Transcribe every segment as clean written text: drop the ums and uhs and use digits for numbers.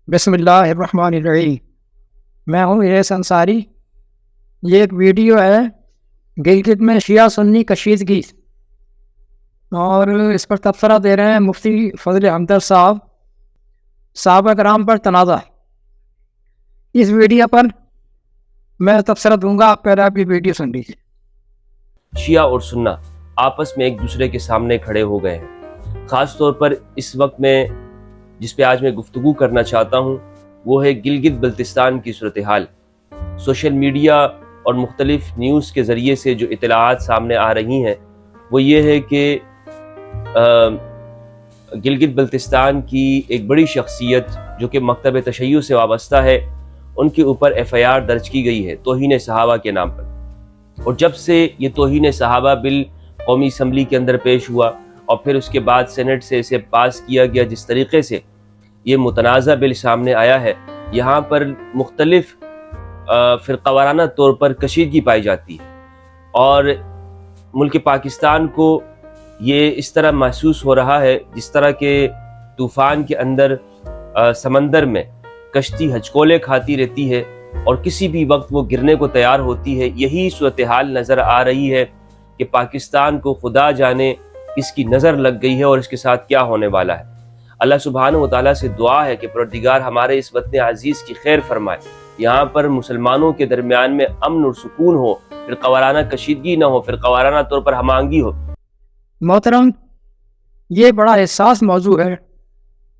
بسم اللہ الرحمن الرحیم۔ میں ہوں ایس انصاری۔ یہ ایک ویڈیو ہے گلگت میں شیعہ سنی کشیدگی، اور اس پر تبصرہ دے رہے ہیں مفتی فضل ہمدرد صاحب۔ صحابہ کرام پر تنازع۔ اس ویڈیو پر میں تبصرہ دوں گا، آپ پہلے آپ کی ویڈیو سن لیجیے۔ شیعہ اور سنہ آپس میں ایک دوسرے کے سامنے کھڑے ہو گئے ہیں۔ خاص طور پر اس وقت میں جس پہ آج میں گفتگو کرنا چاہتا ہوں وہ ہے گلگت بلتستان کی صورتحال۔ سوشل میڈیا اور مختلف نیوز کے ذریعے سے جو اطلاعات سامنے آ رہی ہیں وہ یہ ہے کہ گلگت بلتستان کی ایک بڑی شخصیت جو کہ مکتب تشیع سے وابستہ ہے، ان کے اوپر FIR درج کی گئی ہے توہین صحابہ کے نام پر۔ اور جب سے یہ توہین صحابہ بل قومی اسمبلی کے اندر پیش ہوا اور پھر اس کے بعد سینٹ سے اسے پاس کیا گیا، جس طریقے سے یہ متنازع بل سامنے آیا ہے، یہاں پر مختلف فرقہ وارانہ طور پر کشیدگی پائی جاتی ہے، اور ملک پاکستان کو یہ اس طرح محسوس ہو رہا ہے جس طرح کہ طوفان کے اندر سمندر میں کشتی ہچکولے کھاتی رہتی ہے اور کسی بھی وقت وہ گرنے کو تیار ہوتی ہے۔ یہی صورتحال نظر آ رہی ہے کہ پاکستان کو خدا جانے اس کی نظر لگ گئی ہے اور اس کے ساتھ کیا ہونے والا ہے۔ اللہ سبحانہ و تعالیٰ سے دعا ہے کہ پروردگار ہمارے اس وطن عزیز کی خیر فرمائے، یہاں پر مسلمانوں کے درمیان میں امن اور سکون ہو، فرقہ وارانہ کشیدگی نہ ہو، فرقہ وارانہ طور پر ہم آہنگی ہو۔ محترم، یہ بڑا حساس موضوع ہے،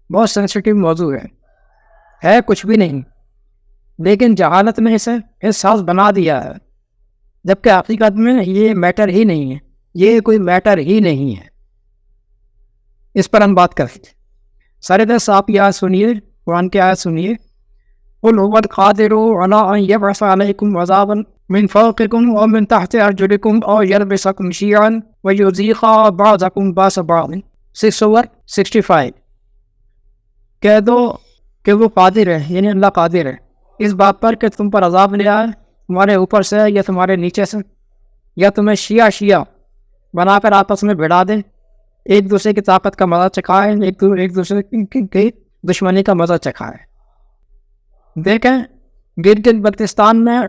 بہت سینسٹیو موضوع ہے کچھ بھی نہیں، لیکن جہالت نے اسے حساس بنا دیا ہے، جبکہ حقیقت میں یہ میٹر ہی نہیں ہے، یہ کوئی میٹر ہی نہیں ہے۔ اس پر ہم بات کریں۔ سارے دس آپ یہ آیت سنیے، قرآن کی آیت سنیے۔ قُلْ هُوَ الْقَادِرُ عَلَىٰ أَن يَبْعَثَ عَلَيْكُمْ عَذَابًا مِّن فَوْقِكُمْ وَمِن تَحْتِ أَرْجُلِكُمْ أَوْ يَلْبِسَكُمْ شِيَعًا وَيُذِيقَ بَعْضَكُمْ بَأْسَ بَعْضٍ 665۔ کہہ دو کہ وہ قادر ہے، یعنی اللہ قادر ہے اس بات پر کہ تم پر عذاب لے آئے، تمہارے اوپر سے یا تمہارے نیچے سے، یا تمہیں شیعہ شیعہ بنا کر آپس میں بھڑا دیں، ایک دوسرے کی طاقت کا مزہ چکھائے، ایک دوسرے کی دشمنی کا مزہ چکھائے۔ دیکھیں گلگت بلتستان میں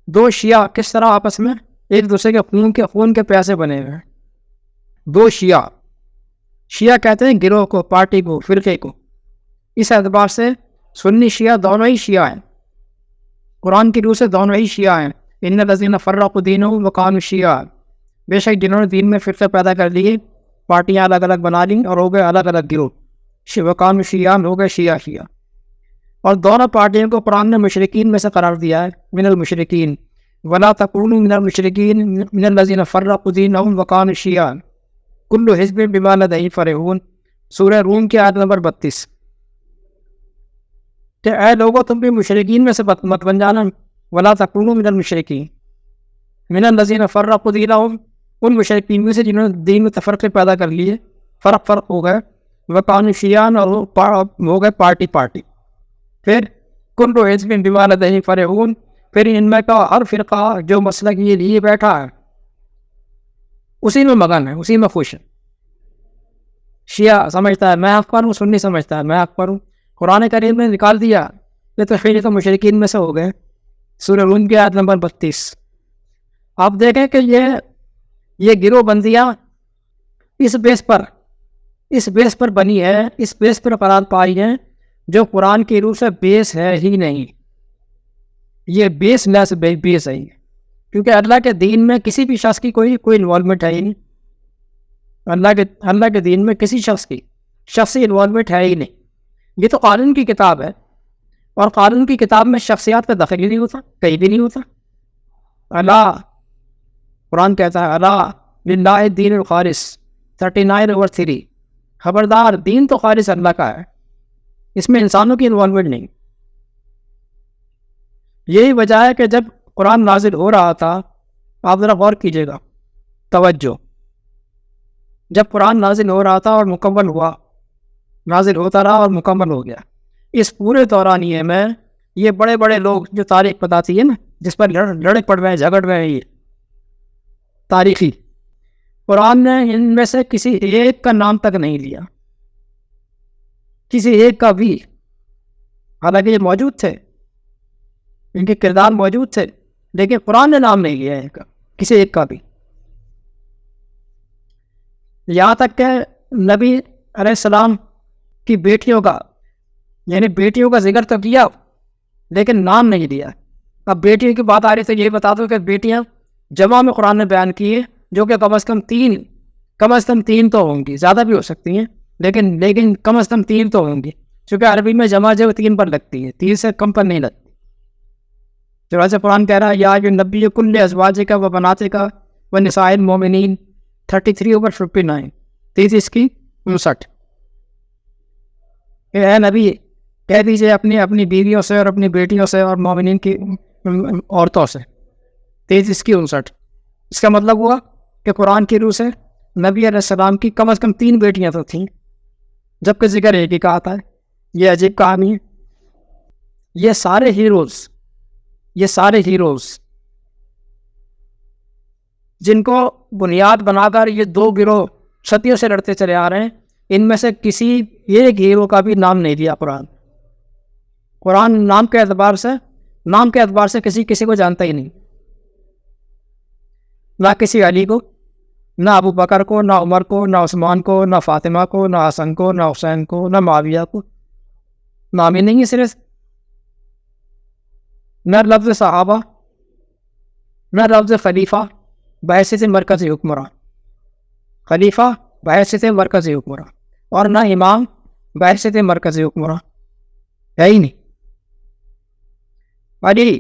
دو شیعہ کس طرح آپس میں ایک دوسرے کے خون کے پیاسے بنے ہوئے ہیں۔ دو شیعہ کہتے ہیں گروہ کو، پارٹی کو، فرقے کو۔ اس اعتبار سے سنی شیعہ دونوں ہی شیعہ ہیں، قرآن کی روح سے دونوں ہی شیعہ ہیں۔ ان الذین فرقوا دینہم وکانوا شیعا، بے شک جنہوں نے دین میں فرقے پیدا کر لیے، پارٹیاں الگ الگ بنا لیں اور ہو گئے الگ الگ گروہ، وکانوا شیعا ہو گئے شیعہ۔ اور دونوں پارٹیوں کو قرآن نے مشرکین میں سے قرار دیا ہے، من المشرکین، ولا تکونوا من المشرکین من الذین فرقوا دینہم وکانوا شیعا کل حزب بما لدیہم فرحون، سورہ روم کی آیت نمبر 32۔ کہ اے لوگوں تم بھی مشرکین میں سے مت بن جانا، ولا تکونوا من المشرکین من الذین فرقوا دینہم، ان مشرکین میں سے جنہوں نے دین میں تفرقے پیدا کر لیے، فرق ہو گئے، وکانوا شیعا اور ہو گئے پارٹی۔ پھر کل حزب بما لدیہم فرحون، پھر ان میں کا ہر فرقہ جو مسلک یہ لیے بیٹھا ہے اسی میں مگن ہے، اسی میں خوش ہے۔ شیعہ سمجھتا ہے میں حق پر ہوں، سنی سمجھتا ہے میں حق پر ہوں۔ قرآن کریم نے نکال دیا یہ تو پھر تو مشرکین میں سے ہو گئے، سورہ روم کی آیت نمبر 32۔ آپ دیکھیں کہ یہ گروہ بندیاں اس بیس پر بنی ہے، اس بیس پر قرار پائی ہیں جو قرآن کی روح سے بیس ہے ہی نہیں، یہ بیس لیس بیس ہے، کیونکہ اللہ کے دین میں کسی بھی شخص کی کوئی انوالومنٹ ہے ہی نہیں۔ اللہ کے دین میں کسی شخصی انوالومنٹ ہے ہی نہیں۔ یہ تو قانون کی کتاب ہے، اور قانون کی کتاب میں شخصیات کا دخل ہی نہیں ہوتا، کہیں بھی نہیں ہوتا۔ اللہ قرآن کہتا ہے اللہ للہ الدین الخالص 39/3، خبردار دین تو خالص اللہ کا ہے، اس میں انسانوں کی انوالومنٹ نہیں۔ یہی وجہ ہے کہ جب قرآن نازل ہو رہا تھا، آپ ذرا غور کیجیے گا، توجہ، جب قرآن نازل ہو رہا تھا اور مکمل ہوا، نازل ہوتا رہا اور مکمل ہو گیا، اس پورے دورانیے میں یہ بڑے بڑے لوگ جو تاریخ بتاتی ہے نا، جس پر لڑے پڑ رہے ہیں، جھگڑ رہے ہیں، یہ تاریخی، قرآن نے ان میں سے کسی ایک کا نام تک نہیں لیا، کسی ایک کا بھی۔ حالانکہ یہ موجود تھے، ان کے کردار موجود تھے، لیکن قرآن نے نام نہیں لیا ان کا، کسی ایک کا بھی. یہاں تک کہ نبی علیہ السلام کی بیٹیوں کا، یعنی بیٹیوں کا ذکر تو کیا لیکن نام نہیں دیا. اب بیٹیوں کی بات آ رہی تو یہ بتا دو کہ بیٹیاں جمع میں قرآن نے بیان کی ہے، جو کہ کم از کم تین تو ہوں گی، زیادہ بھی ہو سکتی ہیں لیکن کم از کم 3 تو ہوں گی، چونکہ عربی میں جمع جو 3 پر لگتی ہے، 3 سے کم پر نہیں لگتی. چنانچہ قرآن کہہ رہا ہے یا نبی کل ازواجک و بناتک و نساء المومنین 33/59، 33 کی 59. کہ اے نبی کہہ دیجئے اپنی بیویوں سے اور اپنی بیٹیوں سے اور مومنین کی عورتوں سے، 33 کی 59. اس کا مطلب ہوا کہ قرآن کی روح سے نبی علیہ السلام کی کم از کم 3 بیٹیاں تو تھیں، جبکہ ذکر ایک ہی کا آتا ہے. یہ عجیب کہانی ہے. یہ سارے ہیروز جن کو بنیاد بنا کر یہ 2 گروہ صدیوں سے لڑتے چلے آ رہے ہیں، ان میں سے کسی ایک ہیرو کا بھی نام نہیں دیا قرآن نام کے اعتبار سے کسی کو جانتا ہی نہیں. نہ کسی علی کو، نہ ابو بکر کو، نہ عمر کو، نہ عثمان کو، نہ فاطمہ کو، نہ حسن کو، نہ حسین کو، نہ معاویہ کو، نام ہی نہیں ہے صرف. نہ لفظ صحابہ، نہ لفظ خلیفہ بحیثیت مرکزی حکمراں، خلیفہ بحیثیت مرکزی حکمراں، اور نہ امام بحیثیت مرکزی حکمراں، ہے ہی نہیں. علی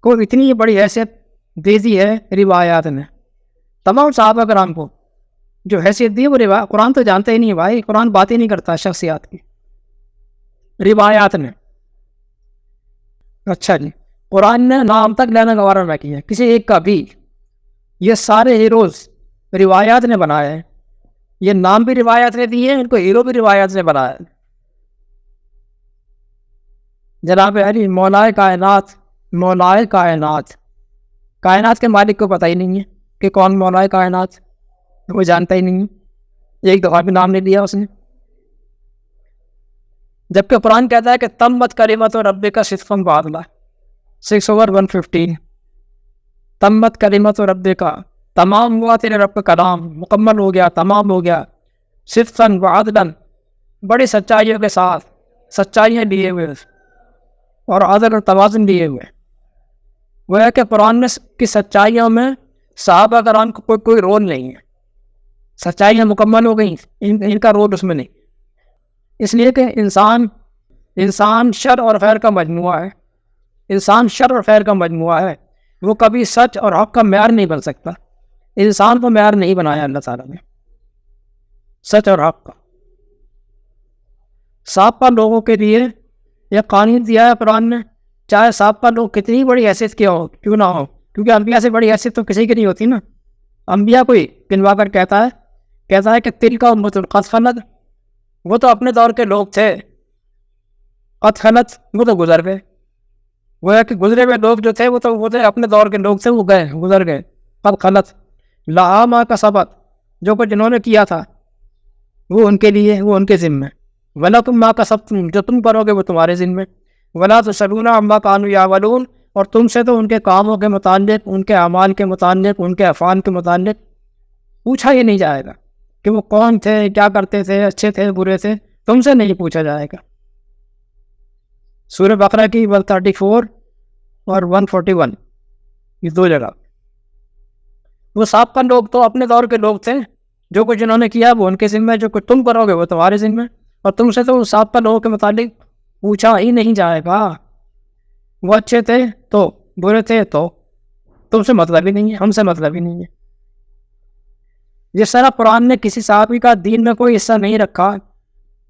کو اتنی بڑی حیثیت دے دی ہے روایات نے، تمام صحابہ کرام کو جو حیثیت دی وہ قرآن تو جانتے ہی نہیں بھائی، قرآن بات ہی نہیں کرتا شخصیات کی، روایات نے. اچھا جی، قرآن نے نام تک لینا گوارا نہ کیا کسی ایک کا بھی. یہ سارے ہیروز روایات نے بنائے ہیں، یہ نام بھی روایات نے دیے ہیں، ان کو ہیرو بھی روایات نے بنایا. جناب علی مولائے کائنات کے مالک کو پتہ ہی نہیں ہے کہ کون مولائے کائنات، وہ جانتا ہی نہیں ہے، ایک دفعہ بھی نام نہیں لیا اس نے. جبکہ قرآن کہتا ہے کہ تمت کلمت ربک صدقا وعدلا 6/115، تمت کلمت ربک، تمام ہوا تیرے رب کا کلام، مکمل ہو گیا، تمام ہو گیا، صدقا وعدلا، بڑی سچائیوں کے ساتھ، سچائیاں لیے ہوئے اور عدل اور توازن لیے ہوئے. وہ ہے کہ قرآن میں کی سچائیوں میں صحابہ کرام کو کوئی رول نہیں ہے، سچائیاں مکمل ہو گئیں، ان کا رول اس میں نہیں. اس لیے کہ انسان شر اور خیر کا مجموعہ ہے، انسان شر اور خیر کا مجموعہ ہے، وہ کبھی سچ اور حق کا معیار نہیں بن سکتا. انسان کو معیار نہیں بنایا اللہ تعالیٰ نے سچ اور حق کا. سابقہ لوگوں کے لیے یہ قانون دیا ہے قرآن نے، چاہے سابقہ لوگ کتنی بڑی حیثیت کے ہو کیوں نہ ہو، کیونکہ انبیاء سے بڑی حیثیت تو کسی کی نہیں ہوتی نا. انبیاء کوئی گنوا کر کہتا ہے کہ تلک امۃ قد خلت، وہ تو اپنے دور کے لوگ تھے، قد خلت وہ تو گزر گئے. وہ ہے کہ گزرے ہوئے لوگ جو تھے وہ تو اپنے دور کے لوگ تھے، وہ گزر گئے. قد خلت لہا ما کسبت، جو کچھ جنہوں نے کیا تھا وہ ان کے لیے، وہ ان کے ذمے. وَلَكُمْ مَا كَسَبْتُمْ، جو تم کرو گے وہ تمہارے ذمے. وَلَا تُسْأَلُونَ عَمَّا كَانُوا يَعْمَلُونَ، اور تم سے تو ان کے کاموں کے متعلق، ان کے اعمال کے متعلق، ان کے افعال کے متعلق پوچھا ہی نہیں جائے گا کہ وہ کون تھے، کیا کرتے تھے، اچھے تھے، برے تھے، تم سے نہیں پوچھا جائے گا. سورہ بقرہ کی 134 اور 141 یہ 2 جگہ. وہ سابقہ لوگ تو اپنے دور کے لوگ تھے، جو کچھ جنہوں نے کیا وہ ان کے ذمہ، جو کچھ تم کرو گے وہ تمہارے ذمہ، اور تم سے تو سابقہ لوگوں کے متعلق پوچھا ہی نہیں جائے گا. وہ اچھے تھے تو، برے تھے تو، تم سے مطلب ہی نہیں ہے، ہم سے مطلب ہی نہیں ہے. جس طرح قرآن نے کسی صحابی کا دین میں کوئی حصہ نہیں رکھا،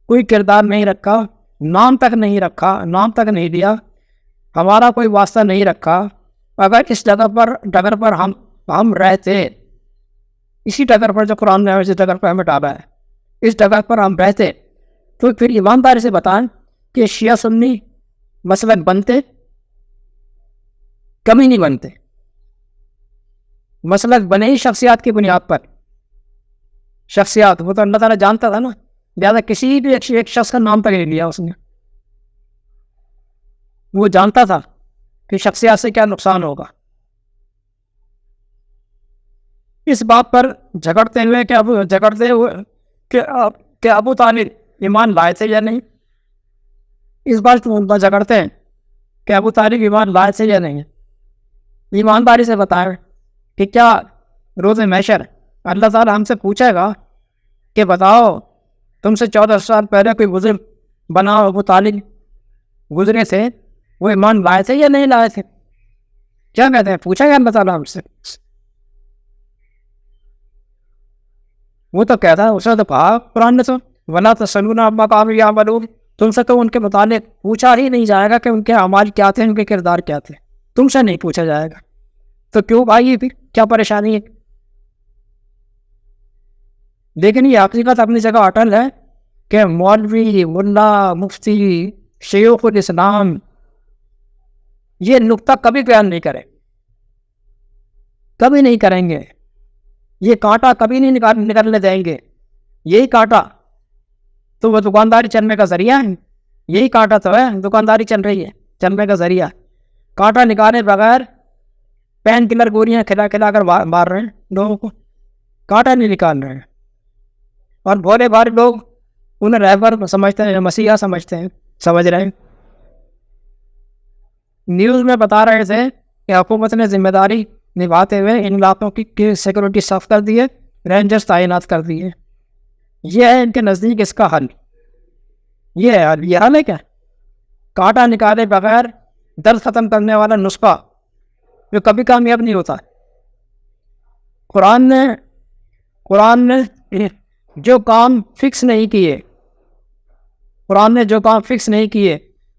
کوئی کردار نہیں رکھا، نام تک نہیں رکھا، نام تک نہیں دیا، ہمارا کوئی واسطہ نہیں رکھا. اگر اس ڈگر پر ہم رہتے، اسی ڈگر پر جو قرآن نے اس ڈگر پر ہمیں ڈالا ہے، اس ڈگر پر ہم رہتے، تو پھر ایمانداری سے بتائیں کہ شیعہ سنی مسلک بنتے؟ کمی نہیں بنتے. مسلک بنے ہی شخصیات کی بنیاد پر. شخصیات وہ تو اللہ تعالیٰ جانتا تھا نا، لہٰذا کسی بھی ایک شخص کا نام تک نہیں لیا اس نے. وہ جانتا تھا کہ شخصیات سے کیا نقصان ہوگا. اس بات پر جھگڑتے ہوئے کہ ابو طالب ایمان لائے تھے یا نہیں. اس بات پر جھگڑتے ہیں کہ ابو طالب ایمان لائے تھے یا نہیں. ایمانداری سے بتائیں کہ کیا روز محشر اللہ تعالیٰ ہم سے پوچھے گا کہ بتاؤ تم سے 14 سال پہلے کوئی بزرگ بنا ابو طالب گزرے تھے, وہ ایمان لائے تھے یا نہیں لائے تھے؟ کیا کہتے ہیں؟ پوچھا گیا اللہ تعالیٰ ہم سے. وہ تو کہتا ہے, اسے تو کہا قرآن نے تو وَلَا تَسْأَلُونَ عَمَّا كَانُوا يَعْمَلُونَ, تم سے تو ان کے متعلق پوچھا ہی نہیں جائے گا کہ ان کے اعمال کیا تھے, ان کے کردار کیا تھے. تم سے نہیں پوچھا جائے گا تو کیوں بھائی پھر کیا پریشانی ہے؟ لیکن یہ حقیقت اپنی جگہ اٹل ہے کہ مولوی, ملا, مفتی, شیوخ الاسلام یہ نقطہ کبھی بیان نہیں کرے, کبھی نہیں کریں گے. یہ کانٹا کبھی نہیں نکلنے دیں گے. یہی کانٹا تو وہ دکانداری چلنے کا ذریعہ ہے. یہی کانٹا تو ہے دکانداری چل رہی ہے, چلنے کا ذریعہ. کانٹا نکالے بغیر پین کلر گولیاں کھلا کر مار رہے ہیں لوگوں کو, کانٹا نہیں نکال رہے ہیں. اور بھولے بھارے لوگ انہیں رہبر سمجھتے ہیں, مسیحا سمجھتے ہیں, سمجھ رہے ہیں. نیوز میں بتا رہے تھے کہ حکومت نے ذمہ داری نبھاتے ہوئے ان علاقوں کی سیکورٹی سخت کر دی ہے, رینجرز تعینات کر دیے. یہ ہے ان کے نزدیک اس کا حل. یہ ہے حل. یہ حل ہے کیا؟ کانٹا نکالے بغیر درد ختم کرنے والا نسخہ جو کبھی کامیاب نہیں ہوتا. قرآن نے جو کام فکس نہیں کیے,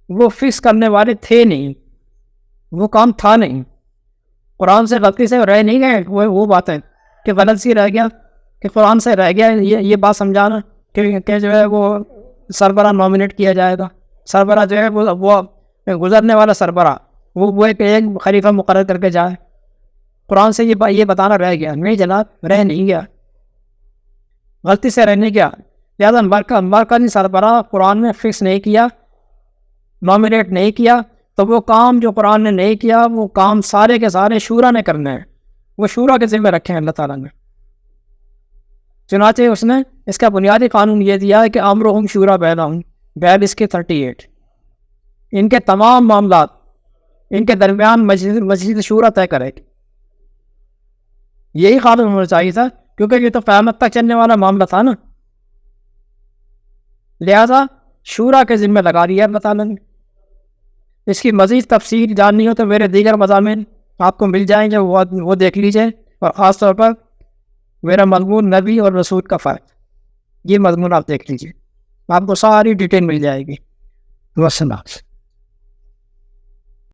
وہ فکس کرنے والے تھے نہیں, وہ کام تھا نہیں. قرآن سے غلطی سے رہ نہیں گئے. وہ بات ہے کہ غلط سی رہ گیا, کہ قرآن سے رہ گیا یہ بات سمجھانا کہ جو ہے وہ سربراہ نامنیٹ کیا جائے گا. سربراہ جو ہے وہ گزرنے والا سربراہ وہ ایک خلیفہ مقرر کر کے جائے. قرآن سے یہ بتانا رہ گیا. نہیں جناب, رہ نہیں گیا, غلطی سے رہ نہیں گیا. لہٰذا مرکزی سربراہ قرآن نے فکس نہیں کیا, نامنیٹ نہیں کیا, تو وہ کام جو قرآن نے نہیں کیا وہ کام سارے کے سارے شورا نے کرنے ہیں. وہ شورا کے ذمہ رکھے ہیں اللہ تعالیٰ نے. چنانچہ اس نے اس کا بنیادی قانون یہ دیا ہے کہ امرہم شورا بینہم, 42 کے 38. ان کے تمام معاملات ان کے درمیان مجلس شورا طے کرے گی. یہی قانون ہونا چاہیے تھا, کیونکہ یہ تو قیامت تک چلنے والا معاملہ تھا نا. لہذا شورا کے ذمہ لگا دیا اللہ تعالیٰ نے. اس کی مزید تفصیل جاننی ہو تو میرے دیگر مضامین آپ کو مل جائیں گے, وہ دیکھ لیجئے. اور خاص طور پر میرا مضمون نبی اور رسول کا فرق, یہ مضمون آپ دیکھ لیجئے, آپ کو ساری ڈیٹیل مل جائے گی. والسلام.